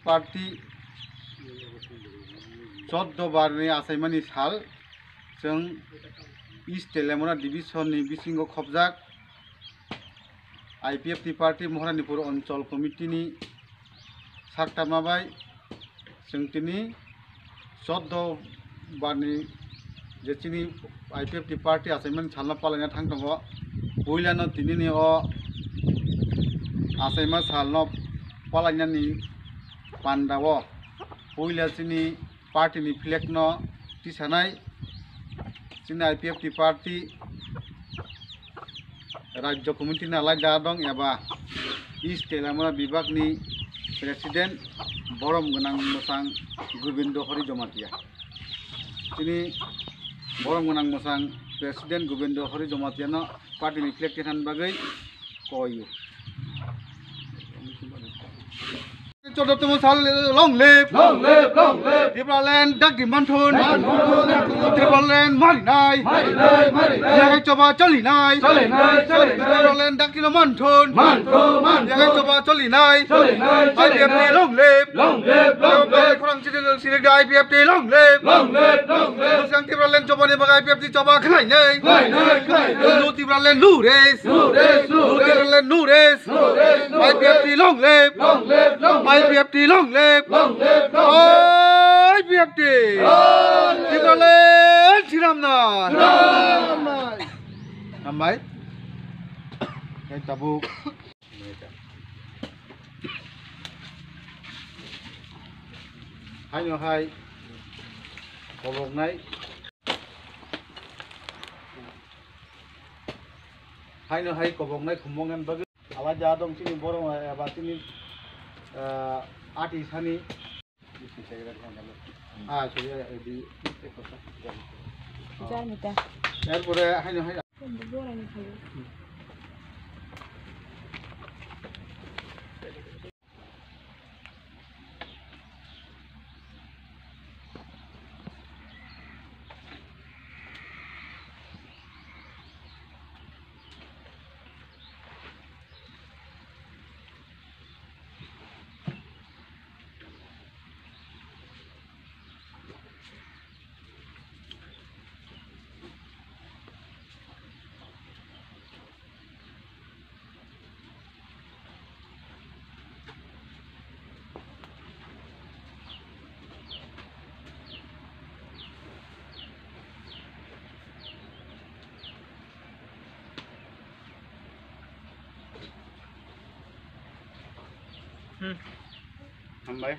Party 14 बारनि आसामनि साल जों ईस्ट तेलेंगाना डिविजननि बिसिंगो खबजाक IPFT पार्टी महारानीपुर अंचल कमिटिनि साकटामाबाय जों दिनै 14 बारनि जेथिनि IPFT पार्टी आसामनि सालना पालायना थांदों बयलानो दिनैनि आसामा सालना पालायनानि पान्डाव बयला जोंनि पार्टीनि फ्लेगनो तिसानाय जोंनि IPFT पार्टी राज्य कमिटि नालाय दा दं एबा ईस्ट तेलेंगाना विभागनि प्रेसिडेंट बरम गोनां मोसां गोविंद हरि जमातिया दिनै बरम गोनां मोसां प्रेसिडेंट गोविंद हरि जमातियानो पार्टीनि फ्लेग तिसान बागै कयो 14 साल long live Tripleland Dagi Mantun Tripleland Marinai Yang coba Colinai Tripleland Dagi Mantun Yang coba Colinai IPFT long live kurang sidik IPFT long live Sekarang Tripleland coba nih pakai IPFT coba kelai lu Tripleland lures Tripleland lures IPFT long live IPFT long live IPFT Tripleland siramnai namai kayak tabuk hai hai koboknai hai koboknai kumongan bagi ala jadong sini borong eba sini artis hani sudah di jangan kita এরপরে high high Hambai,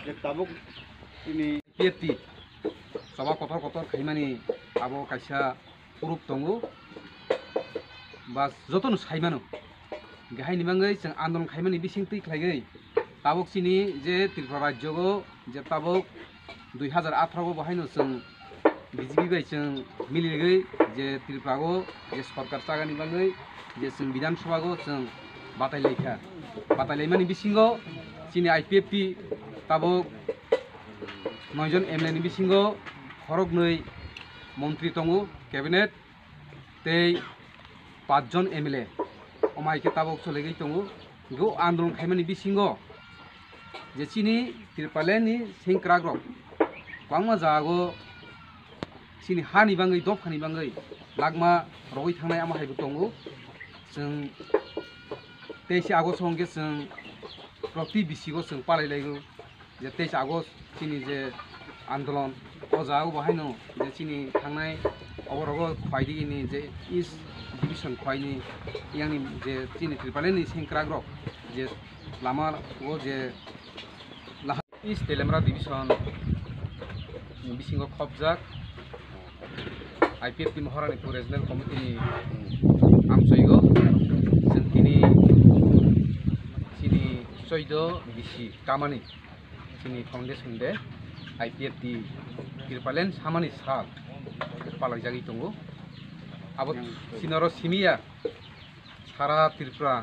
jek tabuk ini IPFT, sama kotor kaimani abo kaisa urup tongo, bas joton saimano, gahai nibangai jeng andon kaimani bising tik lagi, tabuk sini je Tripura Rajyo je tabuk 2018 bahai no jeng BJP bai jeng mili lagi je Tripura go je sarkar saga nibangai je jeng Bidhan Sabha go jeng batai leika. Batalai mani bisingo sini IPFT tabok 9 jon MLA ni bisingo horok nei মন্ত্রী tongo cabinet tei 5 jon MLA omai ke tabok solegei tongo go andolon khaimani bisingo je sini Tripleland ni sengkragrok bangma jago sini hani bangai dofani bangai lagma rogoi thangnai ama haibo tongo जों 23 August संगे जों प्रति बिसिगो जों पालायलायगो जे 23 August सिनि जे आन्दोलन अजागो बाहायनो जे सिनि थांनाय अबरगो फाइदिनि जे इस्ट डिविजन फाइनि यानि जे सिनि Tripleland नि सेंक्राग्रक जे लामा वो जे इस्ट तेलेंगाना डिविजन बिसिंगो खबजाक IPFT महारानीपुर रिजनल कमिटि आमसयगो जों दिनै Soido bisi kamani sini foundation de IPFT Tripleland samani sal palak jagi tunggu abot sinoro simia sara Tripura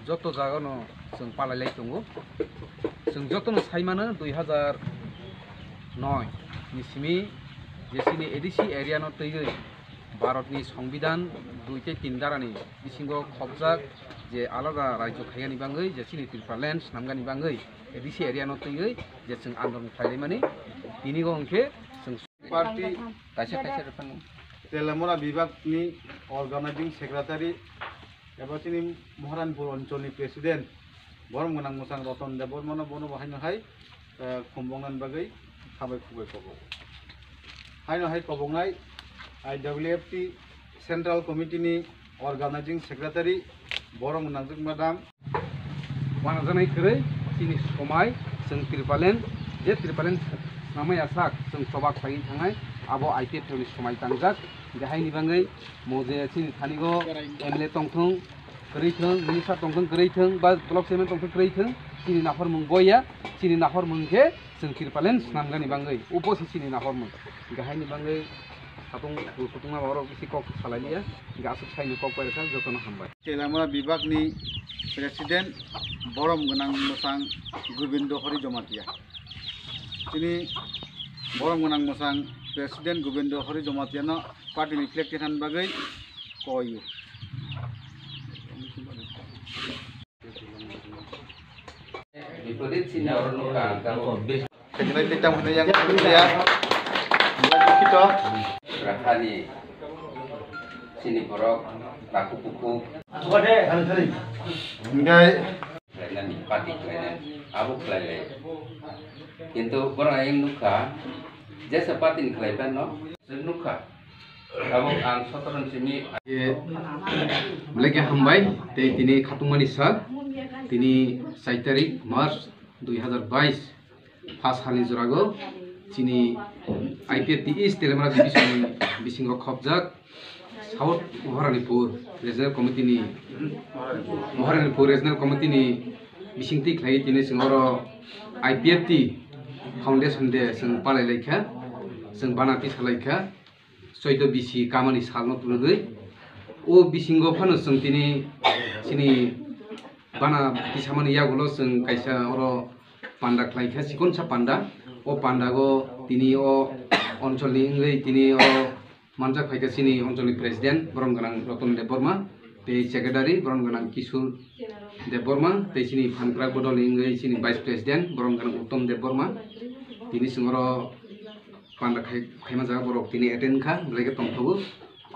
joto jagano जों palai tunggu जों jotono saimano 2009 ni simi je sini ADC area no teigai भारतनि संविधान 2 3 धारानि बिसिंगो खबजाक যে আলাদা রাজ্য খাইগানি বাঙ্গৈ যে চিনি ত্রিপালেন নামগানি বাঙ্গৈ ADC area নতৈ যে जों आन्दोलन खालामनानै बिनि गंखे जों पार्टी खायसे खायसे रोखोम तेलामुरा विभागनि अर्गानाइजिं सेक्रेटारि एबा जोंनि महारानपुर ओनसोलनि प्रेसिडेन्ट बरम गोनां मोसां रतन देबबर्मानो बनो बाहायनोहाय खुंबावनायनि बागै साबायखर कबो हायनोहाय कबंनाय IWFT सेन्ट्रेल कमिटिनि अर्गानाइजिं सेक्रेटारि बरम गोनां मादाम वानाजानाय खरै चिनि समाय जों त्रिपालेन जे त्रिपालेन नामाया साक जों सभा खाइ थांनाय आबो IPF नि समाय तांजाक गाहायनि बाङै मजे चिनि थानिगो एमएलए तंथं गरैथों मिनिस्टार तंथं गरैथों बा ब्लक चेयरमेन तंथं गरैथों चिनि नाफर मुं बया चिनि नाफर मुंखे जों त्रिपालेन नामगानि बाङै उपसि चिनि नाफर मुं गाहायनि बाङै सातुं सुतुंना बारो किसि कक सालायलिया गासै साइनि कक बायखा जतन हामबाय तेलामुरा विभागनि प्रेसिडेन्ट बरम गोनां मोसां गोविंद हरि जमातिया दिनै बरम गोनां मोसां प्रेसिडेन्ट गोविंद हरि जमातियानो पार्टीनि फ्लेक्टेसन बागै कयो विपरीत चिन्ह और सेक्रेटारि बिथांमोननो yang mulia kita राखानि चिनि borok laku kuku enggak lainani pati lainani abu lain কিন্তু orang yang nuka jasa patin kelaiban no nuka kamu ang sotoran sini Mulai hambai tei tini khatumani sak tini 4 tarik Maret 2022 pas halin jurago chini IPF East Telamara division bisingo khobjak South Moharanipur Regional Committee ni Moharanipur Regional Committee ni bisingti khlai tini singoro IPF Foundation de sing palai laikha sing banati salaikha soido bisi kamani salno tulugoi o bisingo phano sing tini sini bana bisamani yagulo sing kaisa oro panda khlaikha sikonsa panda o panda go tini o oncholni inglei tini o manjak phaika sini oncholni president Borom Ganang Ratan Deborma tei secretary Borom Ganang Kishor Deborma tei sini phankrak bodol inglei sini vice president Borom Ganang Uttom Deborma tini singoro panda khaima jaga borok tini attend kha blege tongthogo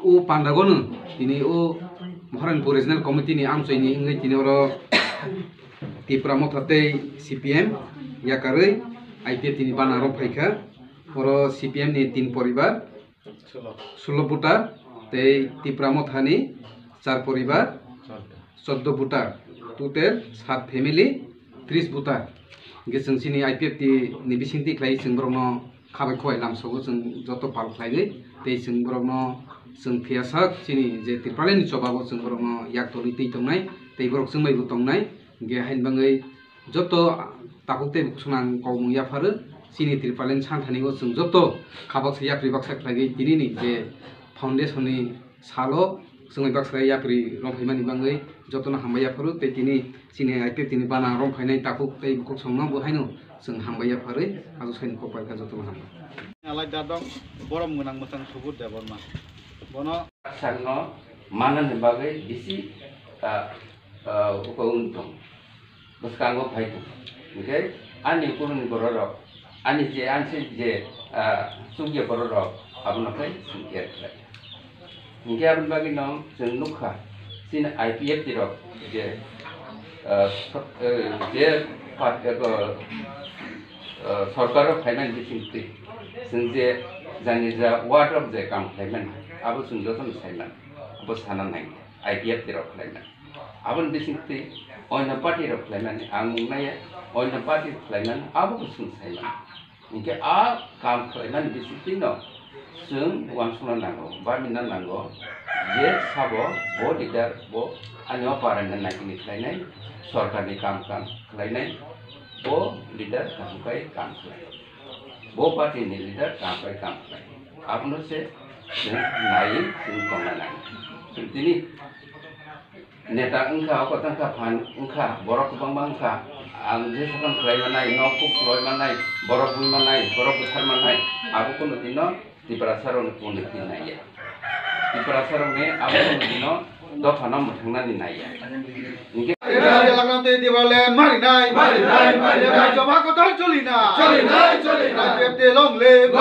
o panda gono tini o Moharanpur Regional Committee ni amsoini inglei tini oro Tripura Mothate CPM yakarei IPF tini bana ro phaikha oro CPM ni 3 poribar 16 votar tei Tripura Mothani 4 poribar 14 votar total 7 family 30 votar geseng sini IPF ni bisingti khlai sing borno khabai khoi lamsogo sing joto pal khlai tei sing borno sing phiasak sini je Tripaleni chobago sing borno yak toli tei tongnai tei borok sing mai tongnai ge hain bangai joto takukte sunang kaum yafaru sini Tripalen santhani go sing joto khabak se yakri baksa khlai tini ni je foundation ni salo sungai baksa yakri romhaimani bangai joto na hambaya faru tei tini sini IPF tini bana romhainai takuk tei bukuk songna bo haino sing hambaya faru ajo sain kopai ka joto na hamba alai dadong borom gonang mosang subut deborma bono sarno manan bagai bisi upauntung buskango phaitu okay ani kurun bororo ani je anse je sugya bororo abuna kai sugya khai nge abun bagi nom senukha sin IPF dirok je part ko सरकार finance बिथिंति जों जे जानि जा ward of जे काम खालामनाय आबो जों जतन सायमान आबो सानानाय IPF जेराव खालामनाय आबो बिथिंति अन्य पार्टी राव खालामनाय आं बुंनाय अन्य पार्टी खालामनाय आबो जों सायमान इनके आ काम खालामनाय बिथिंति न जों वानसना नांगौ बा मिना नांगौ जे साबो बो लिडार बो अन्य पारान नायनि खालामनाय सरकारनि काम खालामनाय वो लीडर कामकाई काम करे वो पार्टी ने लीडर कामकाई काम करे आपनो से नाई सिंपल ना सुनतिनी नेता उनका अकतंका फान उनका बरक बंबा उनका आं जे सकन खलाय मानाय न कुक खलाय मानाय बरक बुइ मानाय बरक बुथार मानाय आबो कोनो दिनो तिब्रा सारन कोनो दिन नाय तिब्रा सारन ने आबो कोनो दिनो दफानाव मोनथांनानै नाया long live